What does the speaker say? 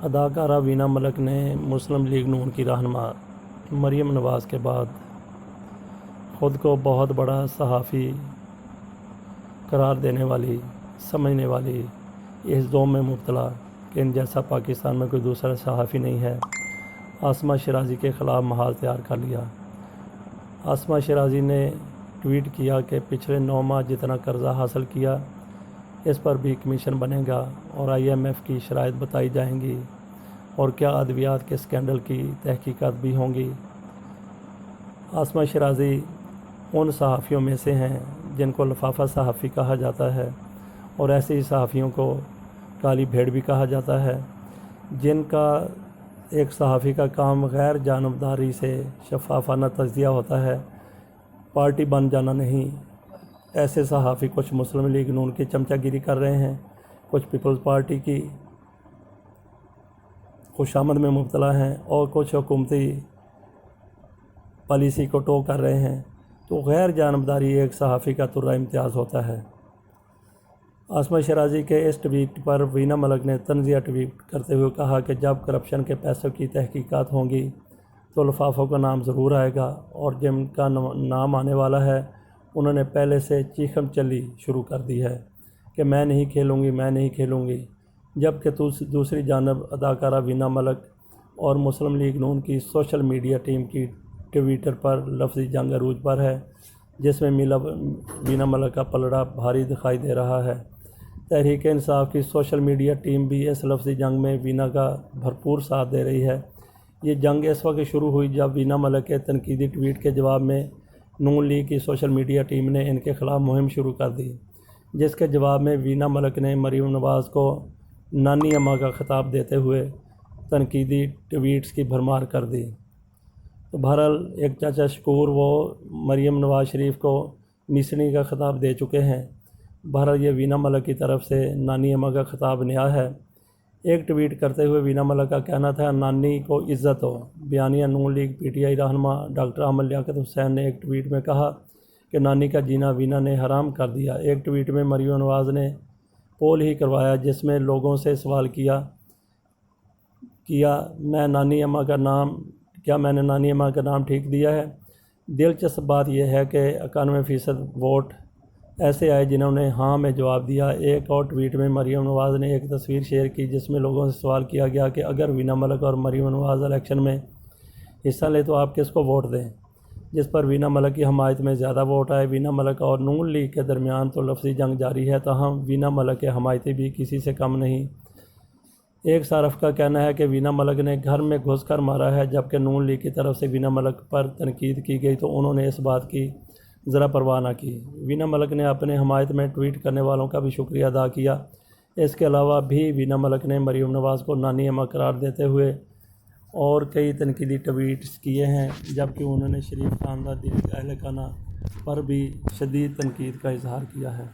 اداکارہ وینا ملک نے مسلم لیگ نون کی رہنما مریم نواز کے بعد خود کو بہت بڑا صحافی قرار دینے والی سمجھنے والی اس ذوم میں مبتلا کہ ان جیسا پاکستان میں کوئی دوسرا صحافی نہیں ہے، عاصمہ شیرازی کے خلاف محاذ تیار کر لیا۔ عاصمہ شیرازی نے ٹویٹ کیا کہ پچھلے 9 ماہ جتنا قرضہ حاصل کیا اس پر بھی کمیشن بنے گا اور IMF کی شرائط بتائی جائیں گی اور کیا ادویات کے اسکینڈل کی تحقیقات بھی ہوں گی۔ عاصمہ شیرازی ان صحافیوں میں سے ہیں جن کو لفافہ صحافی کہا جاتا ہے اور ایسے ہی صحافیوں کو کالی بھیڑ بھی کہا جاتا ہے، جن کا ایک صحافی کا کام غیر جانبداری سے شفافانہ تجزیہ ہوتا ہے، پارٹی بن جانا نہیں۔ ایسے صحافی کچھ مسلم لیگ نون کی چمچہ گیری کر رہے ہیں، کچھ پیپلز پارٹی کی خوشامد میں مبتلا ہیں اور کچھ حکومتی پالیسی کو ٹو کر رہے ہیں، تو غیر جانبداری ایک صحافی کا ترہ امتیاز ہوتا ہے۔ عاصمہ شیرازی کے اس ٹویٹ پر وینا ملک نے طنزیہ ٹویٹ کرتے ہوئے کہا کہ جب کرپشن کے پیسوں کی تحقیقات ہوں گی تو لفافوں کا نام ضرور آئے گا، اور جن کا نام آنے والا ہے انہوں نے پہلے سے چیخم چلی شروع کر دی ہے کہ میں نہیں کھیلوں گی، میں نہیں کھیلوں گی، جبکہ دوسری جانب اداکارہ وینا ملک اور مسلم لیگ نون کی سوشل میڈیا ٹیم کی ٹویٹر پر لفظی جنگ عروج پر ہے، جس میں وینا ملک کا پلڑا بھاری دکھائی دے رہا ہے۔ تحریک انصاف کی سوشل میڈیا ٹیم بھی اس لفظی جنگ میں وینا کا بھرپور ساتھ دے رہی ہے۔ یہ جنگ اس وقت شروع ہوئی جب وینا ملک کے تنقیدی ٹویٹ کے جواب میں نون لیگ کی سوشل میڈیا ٹیم نے ان کے خلاف مہم شروع کر دی، جس کے جواب میں وینا ملک نے مریم نواز کو نانی اماں کا خطاب دیتے ہوئے تنقیدی ٹویٹس کی بھرمار کر دی۔ تو بہرحال ایک چاچا شکور وہ مریم نواز شریف کو میسنی کا خطاب دے چکے ہیں۔ بہرحال یہ وینا ملک کی طرف سے نانی اماں کا خطاب نیا ہے۔ ایک ٹویٹ کرتے ہوئے وینا ملک کا کہنا تھا نانی کو عزت ہو۔ بیانیہ نون لیگ PTI رہنما ڈاکٹر احمد لیاقت حسین نے ایک ٹویٹ میں کہا کہ نانی کا جینا وینا نے حرام کر دیا۔ ایک ٹویٹ میں مریم نواز نے پول ہی کروایا جس میں لوگوں سے سوال کیا میں نے نانی اماں کا نام ٹھیک دیا ہے۔ دلچسپ بات یہ ہے کہ 91% ووٹ ایسے آئے جنہوں نے ہاں میں جواب دیا۔ ایک اور ٹویٹ میں مریم نواز نے ایک تصویر شیئر کی جس میں لوگوں سے سوال کیا گیا کہ اگر وینا ملک اور مریم نواز الیکشن میں حصہ لیں تو آپ کس کو ووٹ دیں، جس پر وینا ملک کی حمایت میں زیادہ ووٹ آئے۔ وینا ملک اور نون لیگ کے درمیان تو لفظی جنگ جاری ہے، تاہم وینا ملک کے حمایتی بھی کسی سے کم نہیں۔ ایک صارف کا کہنا ہے کہ وینا ملک نے گھر میں گھس کر مارا ہے، جبکہ نون لیگ کی طرف سے وینا ملک پر تنقید کی گئی تو انہوں نے اس بات کی ذرا پرواہ نہ کی۔ وینا ملک نے اپنے حمایت میں ٹویٹ کرنے والوں کا بھی شکریہ ادا کیا۔ اس کے علاوہ بھی وینا ملک نے مریم نواز کو نانی اماں قرار دیتے ہوئے اور کئی تنقیدی ٹویٹس کیے ہیں، جبکہ انہوں نے شریف خاندان اہل خانہ پر بھی شدید تنقید کا اظہار کیا ہے۔